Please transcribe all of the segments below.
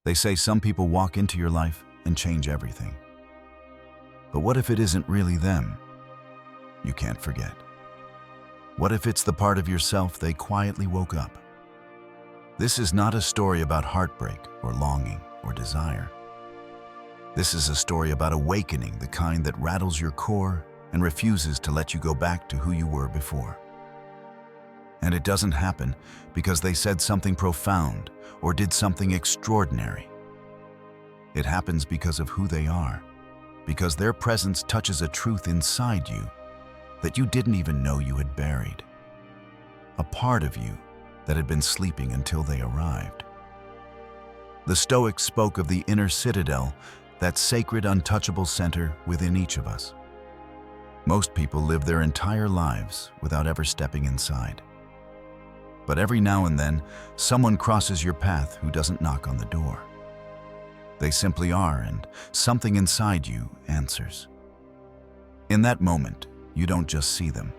They say some people walk into your life and change everything. But what if it isn't really them you can't forget? What if it's the part of yourself they quietly woke up? This is not a story about heartbreak or longing or desire. This is a story about awakening, the kind that rattles your core and refuses to let you go back to who you were before. And it doesn't happen because they said something profound or did something extraordinary. It happens because of who they are, because their presence touches a truth inside you that you didn't even know you had buried. A part of you that had been sleeping until they arrived. The Stoics spoke of the inner citadel, that sacred, untouchable center within each of us. Most people live their entire lives without ever stepping inside. But every now and then, someone crosses your path who doesn't knock on the door. They simply are, and something inside you answers. In that moment, you don't just see them,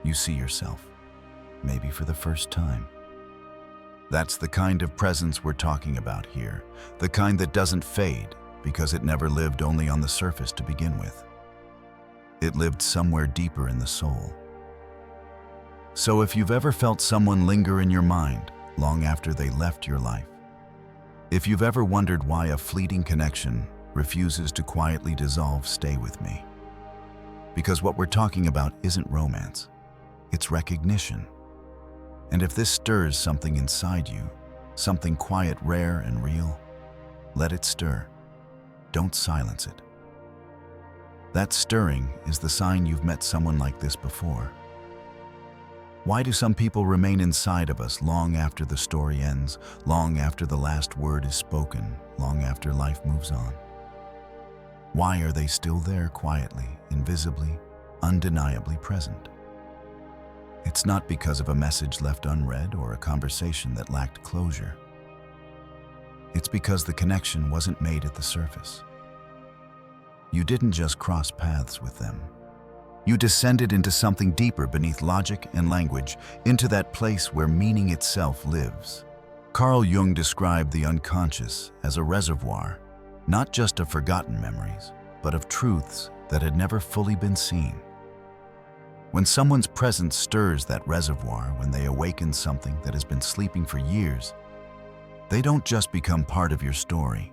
you see yourself, maybe for the first time. That's the kind of presence we're talking about here, the kind that doesn't fade because it never lived only on the surface to begin with. It lived somewhere deeper in the soul. So if you've ever felt someone linger in your mind long after they left your life, if you've ever wondered why a fleeting connection refuses to quietly dissolve, stay with me. Because what we're talking about isn't romance, it's recognition. And if this stirs something inside you, something quiet, rare, and real, let it stir. Don't silence it. That stirring is the sign you've met someone like this before. Why do some people remain inside of us long after the story ends, long after the last word is spoken, long after life moves on? Why are they still there quietly, invisibly, undeniably present? It's not because of a message left unread or a conversation that lacked closure. It's because the connection wasn't made at the surface. You didn't just cross paths with them. You descended into something deeper beneath logic and language, into that place where meaning itself lives. Carl Jung described the unconscious as a reservoir, not just of forgotten memories, but of truths that had never fully been seen. When someone's presence stirs that reservoir, when they awaken something that has been sleeping for years, they don't just become part of your story.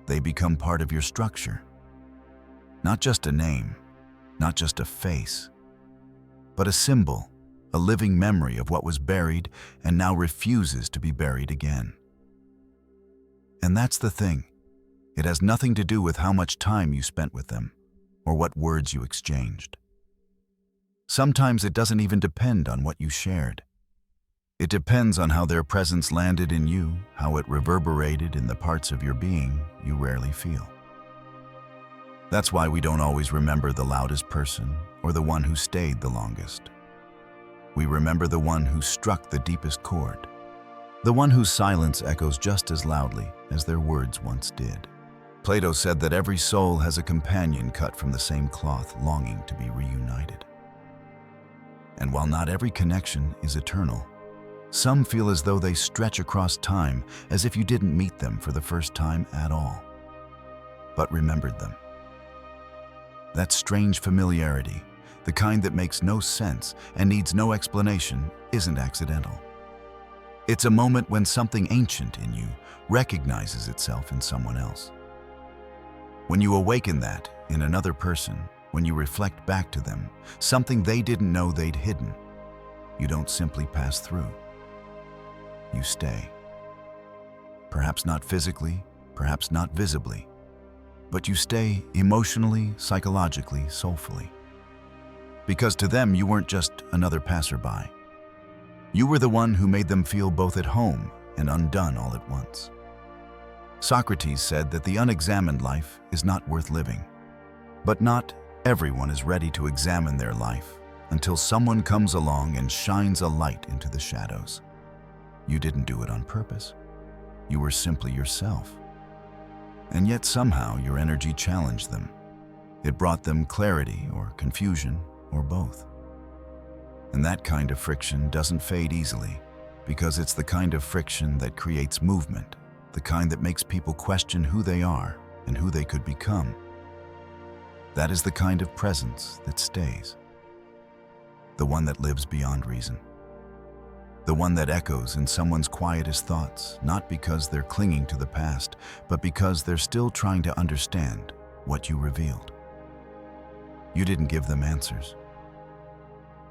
They become part of your structure. Not just a name, not just a face, but a symbol, a living memory of what was buried and now refuses to be buried again. And that's the thing. It has nothing to do with how much time you spent with them or what words you exchanged. Sometimes it doesn't even depend on what you shared. It depends on how their presence landed in you, how it reverberated in the parts of your being you rarely feel. That's why we don't always remember the loudest person or the one who stayed the longest. We remember the one who struck the deepest chord, the one whose silence echoes just as loudly as their words once did. Plato said that every soul has a companion cut from the same cloth, longing to be reunited. And while not every connection is eternal, some feel as though they stretch across time, as if you didn't meet them for the first time at all, but remembered them. That strange familiarity, the kind that makes no sense and needs no explanation, isn't accidental. It's a moment when something ancient in you recognizes itself in someone else. When you awaken that in another person, when you reflect back to them, something they didn't know they'd hidden, you don't simply pass through. You stay. Perhaps not physically, perhaps not visibly, but you stay emotionally, psychologically, soulfully. Because to them, you weren't just another passerby. You were the one who made them feel both at home and undone all at once. Socrates said that the unexamined life is not worth living. But not everyone is ready to examine their life until someone comes along and shines a light into the shadows. You didn't do it on purpose. You were simply yourself. And yet somehow your energy challenged them. It brought them clarity or confusion or both. And that kind of friction doesn't fade easily, because it's the kind of friction that creates movement, the kind that makes people question who they are and who they could become. That is the kind of presence that stays. The one that lives beyond reason. The one that echoes in someone's quietest thoughts, not because they're clinging to the past, but because they're still trying to understand what you revealed. You didn't give them answers.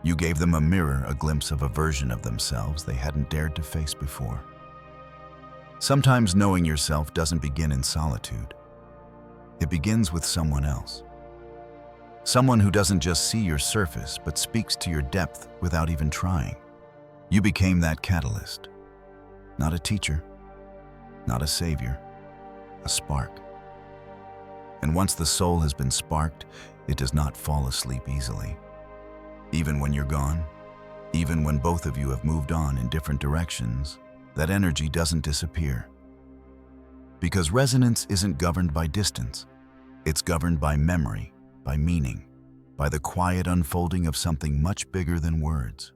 You gave them a mirror, a glimpse of a version of themselves they hadn't dared to face before. Sometimes knowing yourself doesn't begin in solitude. It begins with someone else. Someone who doesn't just see your surface, but speaks to your depth without even trying. You became that catalyst. Not a teacher, not a savior, a spark. And once the soul has been sparked, it does not fall asleep easily. Even when you're gone, even when both of you have moved on in different directions, that energy doesn't disappear. Because resonance isn't governed by distance. It's governed by memory, by meaning, by the quiet unfolding of something much bigger than words.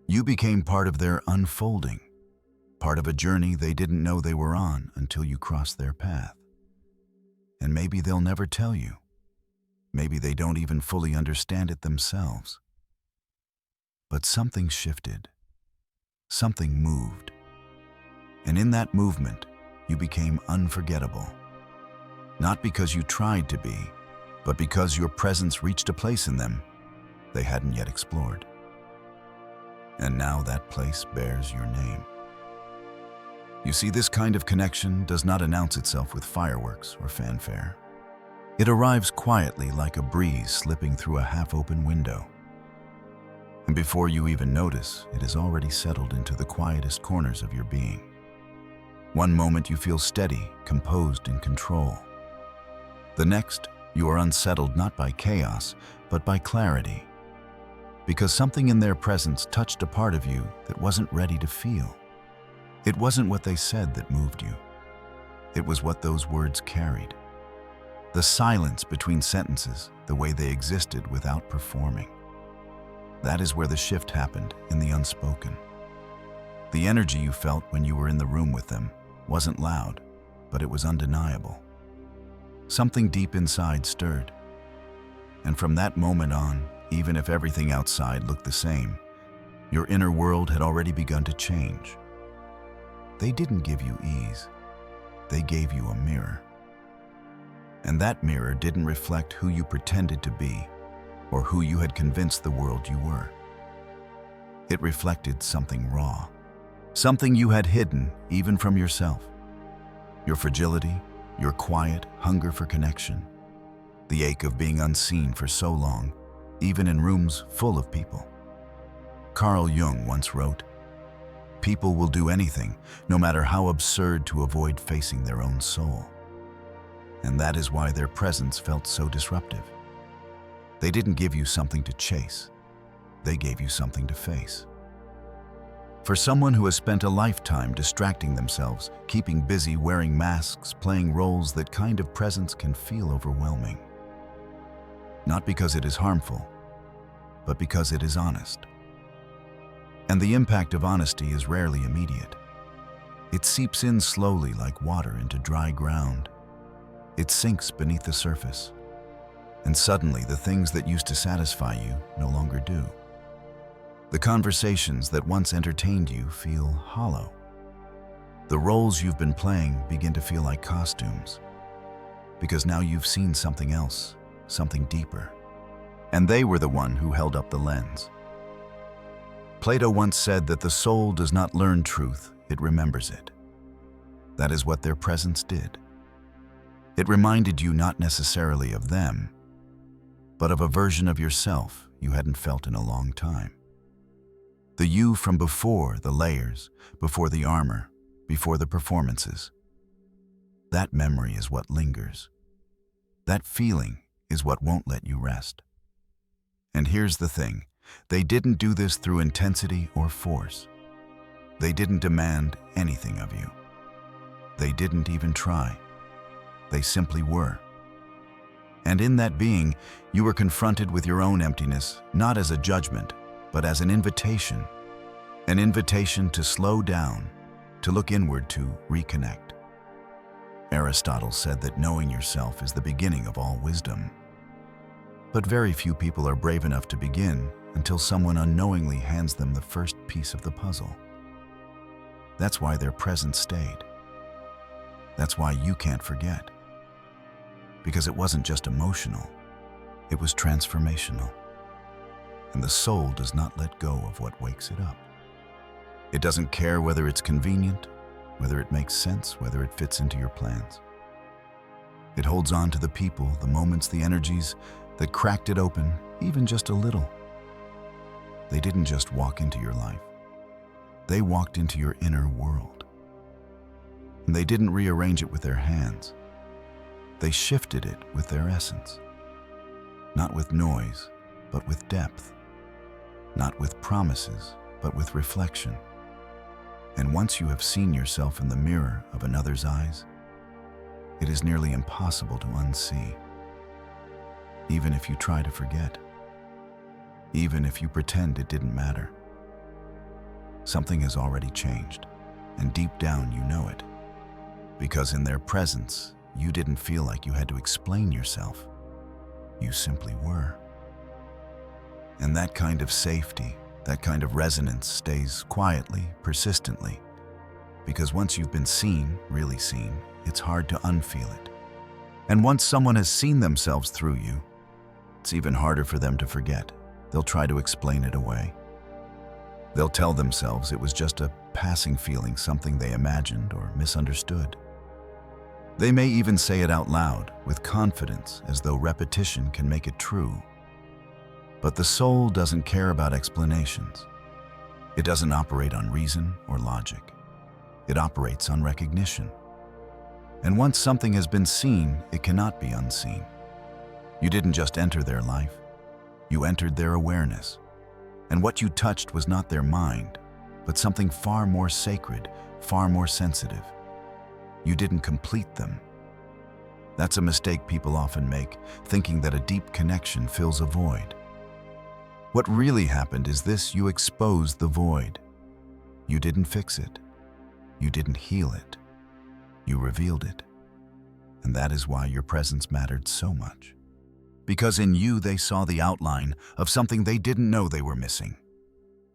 You became part of their unfolding, part of a journey they didn't know they were on until you crossed their path. And maybe they'll never tell you. Maybe they don't even fully understand it themselves. But something shifted. Something moved. And in that movement, you became unforgettable. Not because you tried to be, but because your presence reached a place in them they hadn't yet explored. And now that place bears your name. You see, this kind of connection does not announce itself with fireworks or fanfare. It arrives quietly like a breeze slipping through a half-open window. And before you even notice, it has already settled into the quietest corners of your being. One moment you feel steady, composed, in control. The next, you are unsettled not by chaos, but by clarity. Because something in their presence touched a part of you that wasn't ready to feel. It wasn't what they said that moved you. It was what those words carried. The silence between sentences, the way they existed without performing. That is where the shift happened, in the unspoken. The energy you felt when you were in the room with them wasn't loud, but it was undeniable. Something deep inside stirred. And from that moment on, even if everything outside looked the same, your inner world had already begun to change. They didn't give you ease. They gave you a mirror. And that mirror didn't reflect who you pretended to be or who you had convinced the world you were. It reflected something raw, something you had hidden even from yourself. Your fragility, your quiet hunger for connection, the ache of being unseen for so long, even in rooms full of people. Carl Jung once wrote, "People will do anything, no matter how absurd, to avoid facing their own soul." And that is why their presence felt so disruptive. They didn't give you something to chase. They gave you something to face. For someone who has spent a lifetime distracting themselves, keeping busy, wearing masks, playing roles, that kind of presence can feel overwhelming. Not because it is harmful, but because it is honest. And the impact of honesty is rarely immediate. It seeps in slowly like water into dry ground. It sinks beneath the surface. And suddenly the things that used to satisfy you no longer do. The conversations that once entertained you feel hollow. The roles you've been playing begin to feel like costumes. Because now you've seen something else, something deeper. And they were the one who held up the lens. Plato once said that the soul does not learn truth, it remembers it. That is what their presence did. It reminded you not necessarily of them, but of a version of yourself you hadn't felt in a long time. The you from before the layers, before the armor, before the performances. That memory is what lingers. That feeling is what won't let you rest. And here's the thing, they didn't do this through intensity or force. They didn't demand anything of you. They didn't even try. They simply were. And in that being, you were confronted with your own emptiness, not as a judgment, but as an invitation to slow down, to look inward to reconnect. Aristotle said that knowing yourself is the beginning of all wisdom. But very few people are brave enough to begin until someone unknowingly hands them the first piece of the puzzle. That's why their presence stayed. That's why you can't forget. Because it wasn't just emotional, it was transformational. And the soul does not let go of what wakes it up. It doesn't care whether it's convenient, whether it makes sense, whether it fits into your plans. It holds on to the people, the moments, the energies that cracked it open, even just a little. They didn't just walk into your life. They walked into your inner world. And they didn't rearrange it with their hands. They shifted it with their essence. Not with noise, but with depth. Not with promises, but with reflection. And once you have seen yourself in the mirror of another's eyes, it is nearly impossible to unsee. Even if you try to forget. Even if you pretend it didn't matter. Something has already changed, and deep down you know it. Because in their presence, you didn't feel like you had to explain yourself. You simply were. And that kind of safety, that kind of resonance stays quietly, persistently. Because once you've been seen, really seen, it's hard to unfeel it. And once someone has seen themselves through you, it's even harder for them to forget. They'll try to explain it away. They'll tell themselves it was just a passing feeling, something they imagined or misunderstood. They may even say it out loud, with confidence, as though repetition can make it true. But the soul doesn't care about explanations. It doesn't operate on reason or logic. It operates on recognition. And once something has been seen, it cannot be unseen. You didn't just enter their life. You entered their awareness. And what you touched was not their mind, but something far more sacred, far more sensitive. You didn't complete them. That's a mistake people often make, thinking that a deep connection fills a void. What really happened is this: you exposed the void. You didn't fix it. You didn't heal it. You revealed it. And that is why your presence mattered so much. Because in you they saw the outline of something they didn't know they were missing.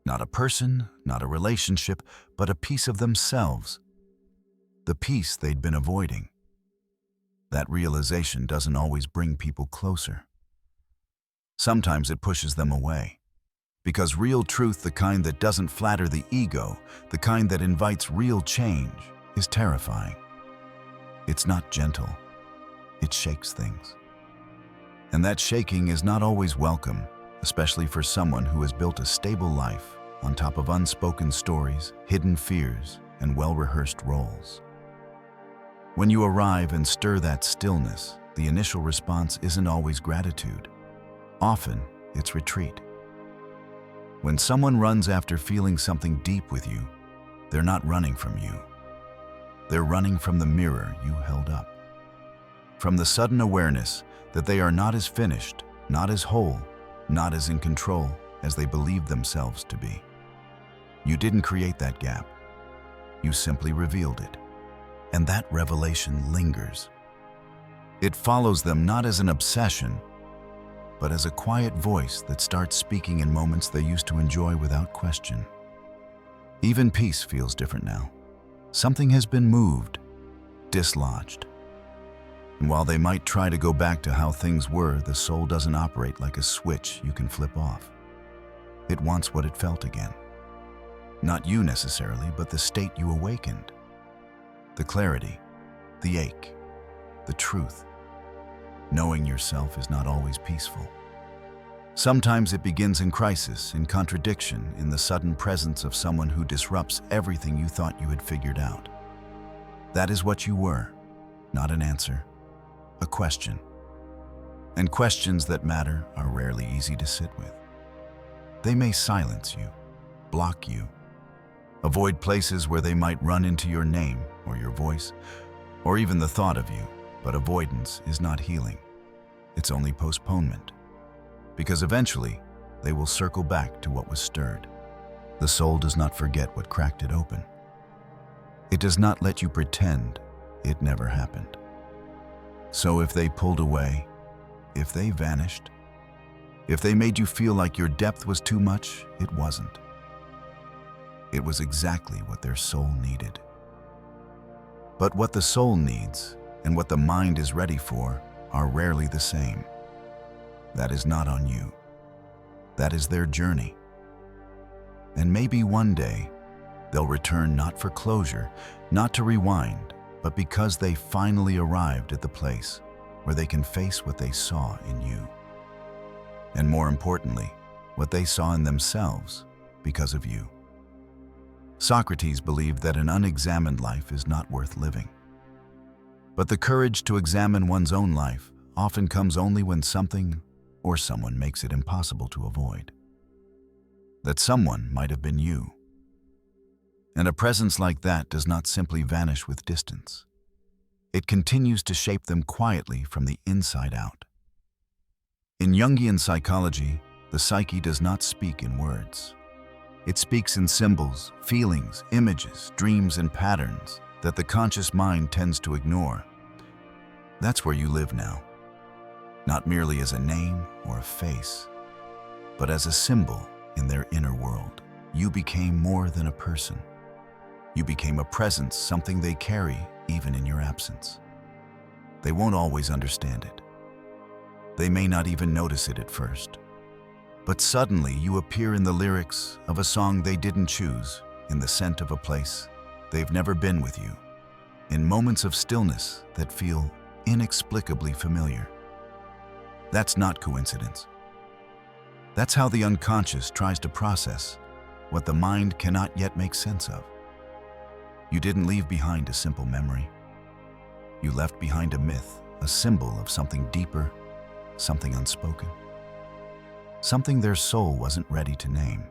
Not a person, not a relationship, but a piece of themselves. The piece they'd been avoiding. That realization doesn't always bring people closer. Sometimes it pushes them away. Because real truth, the kind that doesn't flatter the ego, the kind that invites real change, is terrifying. It's not gentle. It shakes things. And that shaking is not always welcome, especially for someone who has built a stable life on top of unspoken stories, hidden fears, and well-rehearsed roles. When you arrive and stir that stillness, the initial response isn't always gratitude. Often, it's retreat. When someone runs after feeling something deep with you, they're not running from you. They're running from the mirror you held up. From the sudden awareness that they are not as finished, not as whole, not as in control as they believed themselves to be. You didn't create that gap. You simply revealed it. And that revelation lingers. It follows them not as an obsession, but as a quiet voice that starts speaking in moments they used to enjoy without question. Even peace feels different now. Something has been moved, dislodged. And while they might try to go back to how things were, the soul doesn't operate like a switch you can flip off. It wants what it felt again. Not you necessarily, but the state you awakened. The clarity, the ache, the truth. Knowing yourself is not always peaceful. Sometimes it begins in crisis, in contradiction, in the sudden presence of someone who disrupts everything you thought you had figured out. That is what you were, not an answer, a question. And questions that matter are rarely easy to sit with. They may silence you, block you, avoid places where they might run into your name or your voice, or even the thought of you. But avoidance is not healing. It's only postponement. Because eventually, they will circle back to what was stirred. The soul does not forget what cracked it open. It does not let you pretend it never happened. So if they pulled away, if they vanished, if they made you feel like your depth was too much, it wasn't. It was exactly what their soul needed. But what the soul needs and what the mind is ready for are rarely the same. That is not on you. That is their journey. And maybe one day, they'll return not for closure, not to rewind, but because they finally arrived at the place where they can face what they saw in you. And more importantly, what they saw in themselves because of you. Socrates believed that an unexamined life is not worth living. But the courage to examine one's own life often comes only when something or someone makes it impossible to avoid. That someone might have been you. And a presence like that does not simply vanish with distance. It continues to shape them quietly from the inside out. In Jungian psychology, the psyche does not speak in words. It speaks in symbols, feelings, images, dreams, and patterns that the conscious mind tends to ignore. That's where you live now. Not merely as a name or a face, but as a symbol in their inner world. You became more than a person. You became a presence, something they carry even in your absence. They won't always understand it. They may not even notice it at first. But suddenly you appear in the lyrics of a song they didn't choose, in the scent of a place they've never been with you, in moments of stillness that feel inexplicably familiar. That's not coincidence. That's how the unconscious tries to process what the mind cannot yet make sense of. You didn't leave behind a simple memory. You left behind a myth, a symbol of something deeper, something unspoken. Something their soul wasn't ready to name.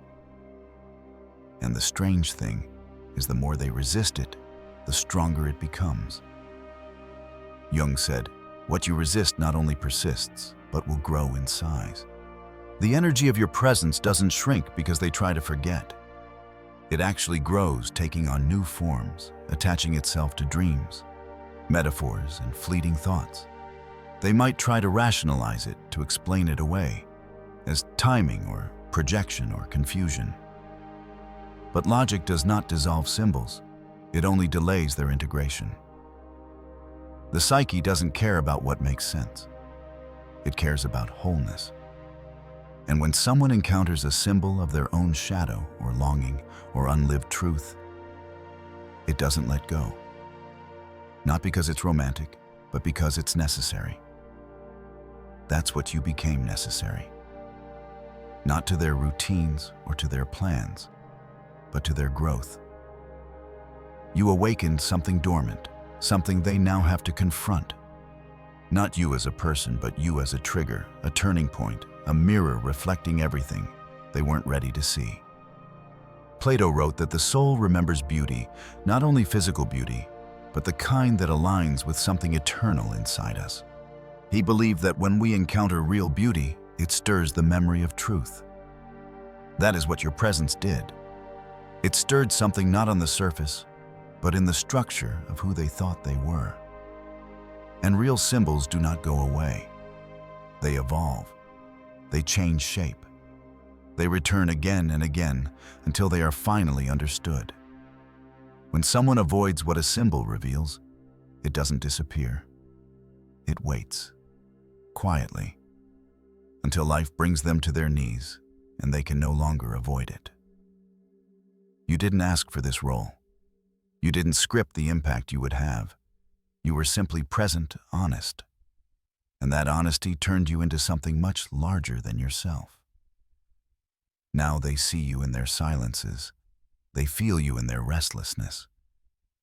And the strange thing is the more they resist it, the stronger it becomes. Jung said, "What you resist not only persists, but will grow in size." The energy of your presence doesn't shrink because they try to forget. It actually grows, taking on new forms, attaching itself to dreams, metaphors, and fleeting thoughts. They might try to rationalize it, to explain it away, as timing or projection or confusion. But logic does not dissolve symbols. It only delays their integration. The psyche doesn't care about what makes sense. It cares about wholeness. And when someone encounters a symbol of their own shadow or longing or unlived truth, it doesn't let go. Not because it's romantic, but because it's necessary. That's what you became necessary. Not to their routines or to their plans, but to their growth. You awakened something dormant, something they now have to confront. Not you as a person, but you as a trigger, a turning point, a mirror reflecting everything they weren't ready to see. Plato wrote that the soul remembers beauty, not only physical beauty, but the kind that aligns with something eternal inside us. He believed that when we encounter real beauty, it stirs the memory of truth. That is what your presence did. It stirred something not on the surface, but in the structure of who they thought they were. And real symbols do not go away. They evolve. They change shape. They return again and again until they are finally understood. When someone avoids what a symbol reveals, it doesn't disappear. It waits, quietly, until life brings them to their knees and they can no longer avoid it. You didn't ask for this role. You didn't script the impact you would have. You were simply present, honest. And that honesty turned you into something much larger than yourself. Now they see you in their silences. They feel you in their restlessness.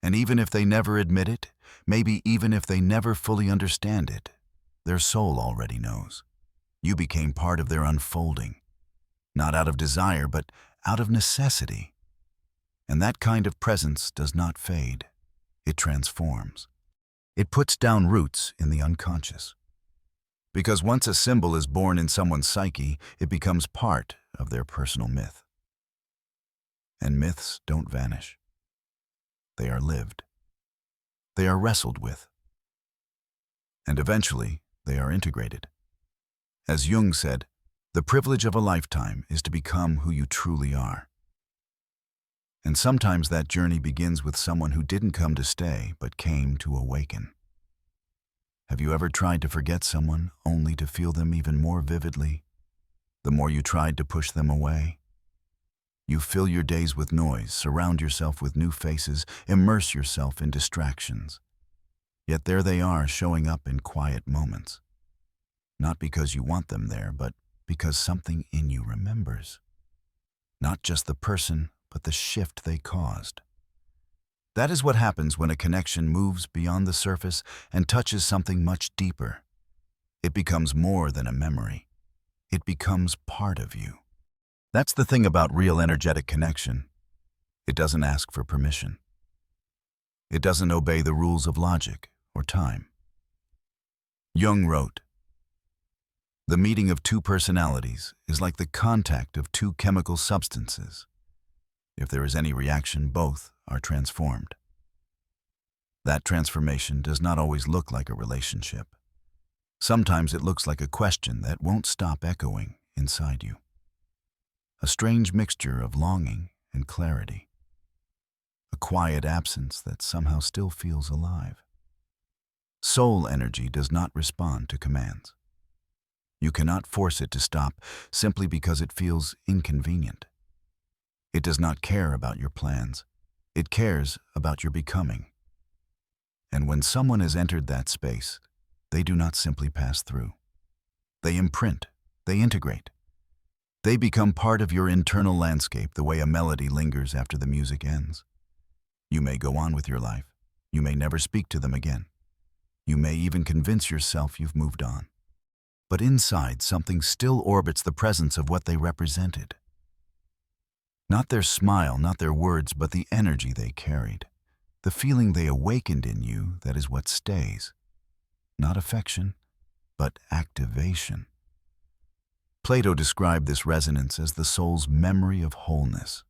And even if they never admit it, maybe even if they never fully understand it, their soul already knows. You became part of their unfolding, not out of desire, but out of necessity. And that kind of presence does not fade. It transforms. It puts down roots in the unconscious. Because once a symbol is born in someone's psyche, it becomes part of their personal myth. And myths don't vanish. they are lived. They are wrestled with. And eventually, they are integrated. As Jung said, the privilege of a lifetime is to become who you truly are. And sometimes that journey begins with someone who didn't come to stay, but came to awaken. Have you ever tried to forget someone only to feel them even more vividly? The more you tried to push them away? You fill your days with noise, surround yourself with new faces, immerse yourself in distractions. Yet there they are, showing up in quiet moments. Not because you want them there, but because something in you remembers. Not just the person, but the shift they caused. That is what happens when a connection moves beyond the surface and touches something much deeper. It becomes more than a memory. It becomes part of you. That's the thing about real energetic connection. It doesn't ask for permission. It doesn't obey the rules of logic or time. Jung wrote, "The meeting of two personalities is like the contact of two chemical substances. If there is any reaction, both are transformed." That transformation does not always look like a relationship. Sometimes it looks like a question that won't stop echoing inside you. A strange mixture of longing and clarity. A quiet absence that somehow still feels alive. Soul energy does not respond to commands. You cannot force it to stop simply because it feels inconvenient. It does not care about your plans. It cares about your becoming. And when someone has entered that space, they do not simply pass through. They imprint. They integrate. They become part of your internal landscape the way a melody lingers after the music ends. You may go on with your life. You may never speak to them again. You may even convince yourself you've moved on. But inside, something still orbits the presence of what they represented. Not their smile, not their words, but the energy they carried. The feeling they awakened in you, that is what stays. Not affection, but activation. Plato described this resonance as the soul's memory of wholeness.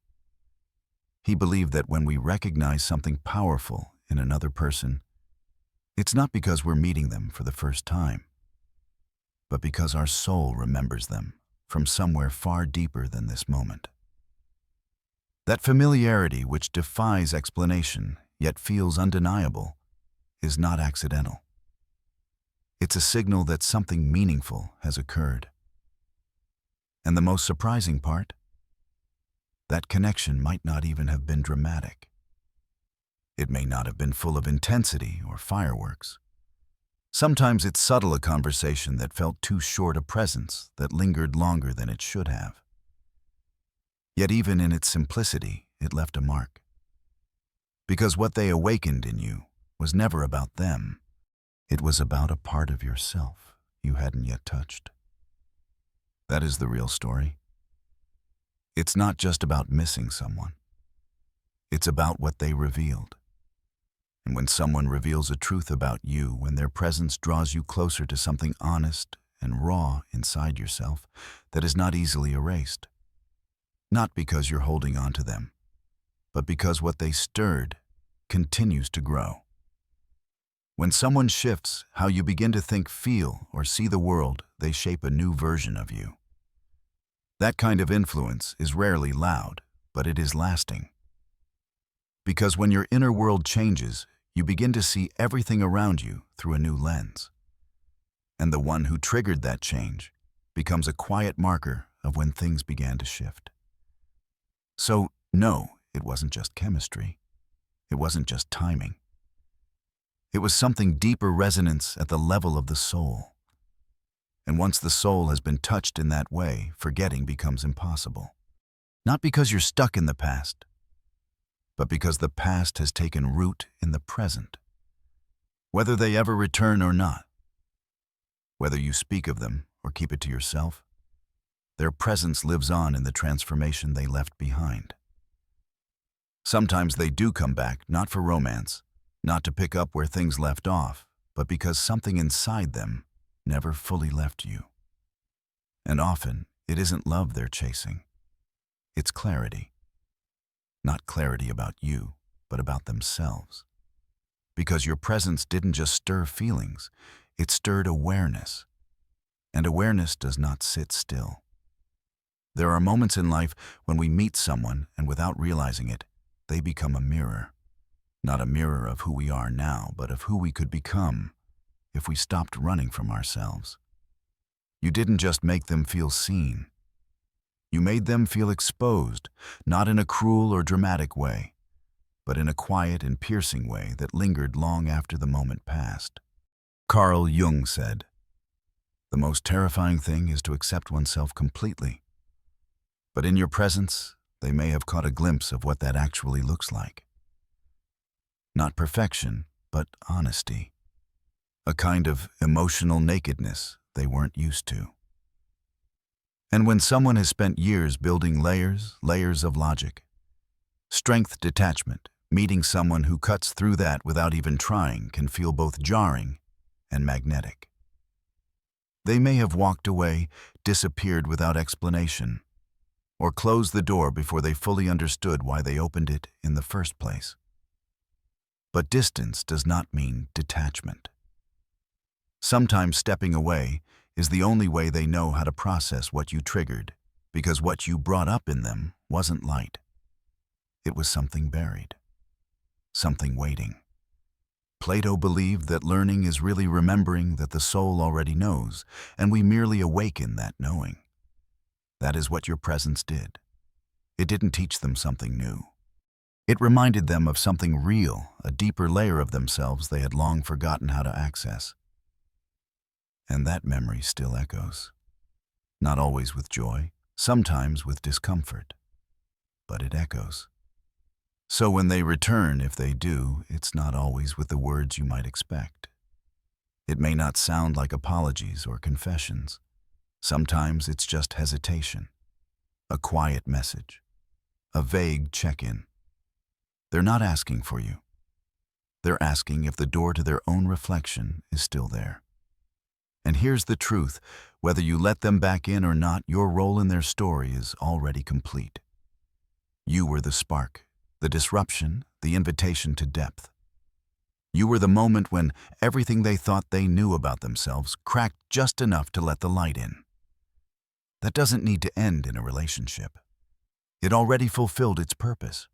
He believed that when we recognize something powerful in another person, it's not because we're meeting them for the first time, but because our soul remembers them from somewhere far deeper than this moment. That familiarity which defies explanation, yet feels undeniable, is not accidental. It's a signal that something meaningful has occurred. And the most surprising part? That connection might not even have been dramatic. It may not have been full of intensity or fireworks. Sometimes it's subtle, a conversation that felt too short, a presence that lingered longer than it should have. Yet even in its simplicity, it left a mark. Because what they awakened in you was never about them. It was about a part of yourself you hadn't yet touched. That is the real story. It's not just about missing someone. It's about what they revealed. And when someone reveals a truth about you, when their presence draws you closer to something honest and raw inside yourself that is not easily erased, not because you're holding on to them, but because what they stirred continues to grow. When someone shifts how you begin to think, feel, or see the world, they shape a new version of you. That kind of influence is rarely loud, but it is lasting. Because when your inner world changes, you begin to see everything around you through a new lens. And the one who triggered that change becomes a quiet marker of when things began to shift. So, no, it wasn't just chemistry. It wasn't just timing. It was something deeper, resonance at the level of the soul. And once the soul has been touched in that way, forgetting becomes impossible. Not because you're stuck in the past, but because the past has taken root in the present. Whether they ever return or not, whether you speak of them or keep it to yourself, their presence lives on in the transformation they left behind. Sometimes they do come back, not for romance, not to pick up where things left off, but because something inside them never fully left you. And often, it isn't love they're chasing. It's clarity. Not clarity about you, but about themselves. Because your presence didn't just stir feelings, it stirred awareness. And awareness does not sit still. There are moments in life when we meet someone and without realizing it, they become a mirror. Not a mirror of who we are now, but of who we could become if we stopped running from ourselves. You didn't just make them feel seen. You made them feel exposed, not in a cruel or dramatic way, but in a quiet and piercing way that lingered long after the moment passed. Carl Jung said, "The most terrifying thing is to accept oneself completely. But in your presence, they may have caught a glimpse of what that actually looks like. Not perfection, but honesty. A kind of emotional nakedness they weren't used to." And when someone has spent years building layers of logic, strength detachment, meeting someone who cuts through that without even trying can feel both jarring and magnetic. They may have walked away, disappeared without explanation, or closed the door before they fully understood why they opened it in the first place. But distance does not mean detachment. Sometimes stepping away is the only way they know how to process what you triggered, because what you brought up in them wasn't light. It was something buried, something waiting. Plato believed that learning is really remembering that the soul already knows, and we merely awaken that knowing. That is what your presence did. It didn't teach them something new. It reminded them of something real, a deeper layer of themselves they had long forgotten how to access. And that memory still echoes. Not always with joy, sometimes with discomfort, but it echoes. So when they return, if they do, it's not always with the words you might expect. It may not sound like apologies or confessions. Sometimes it's just hesitation, a quiet message, a vague check-in. They're not asking for you. They're asking if the door to their own reflection is still there. And here's the truth, whether you let them back in or not, your role in their story is already complete. You were the spark, the disruption, the invitation to depth. You were the moment when everything they thought they knew about themselves cracked just enough to let the light in. That doesn't need to end in a relationship. It already fulfilled its purpose.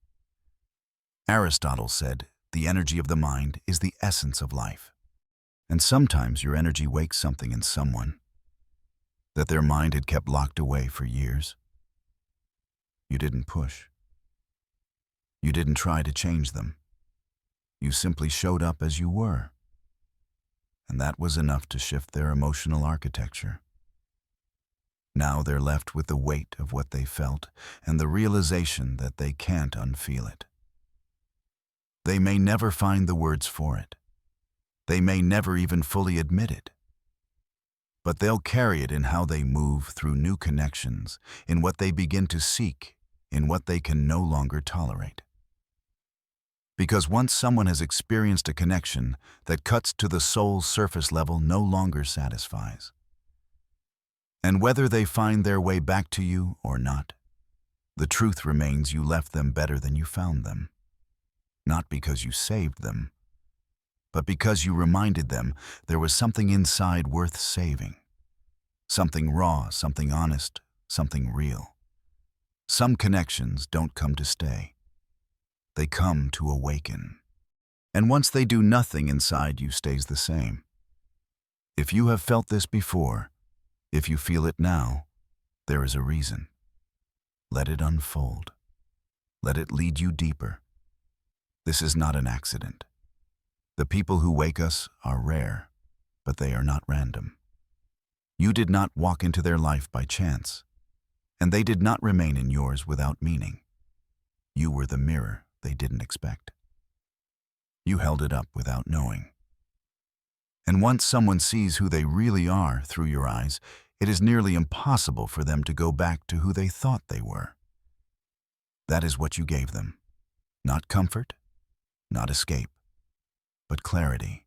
Aristotle said, "The energy of the mind is the essence of life." And sometimes your energy wakes something in someone that their mind had kept locked away for years. You didn't push. You didn't try to change them. You simply showed up as you were. And that was enough to shift their emotional architecture. Now they're left with the weight of what they felt and the realization that they can't unfeel it. They may never find the words for it. They may never even fully admit it. But they'll carry it in how they move through new connections, in what they begin to seek, in what they can no longer tolerate. Because once someone has experienced a connection that cuts to the soul's surface level, no longer satisfies. And whether they find their way back to you or not, the truth remains you left them better than you found them. Not because you saved them, but because you reminded them there was something inside worth saving. Something raw, something honest, something real. Some connections don't come to stay. They come to awaken. And once they do, nothing inside you stays the same. If you have felt this before, if you feel it now, there is a reason. Let it unfold. Let it lead you deeper. This is not an accident. The people who wake us are rare, but they are not random. You did not walk into their life by chance, and they did not remain in yours without meaning. You were the mirror they didn't expect. You held it up without knowing. And once someone sees who they really are through your eyes, it is nearly impossible for them to go back to who they thought they were. That is what you gave them. Not comfort, not escape, but clarity.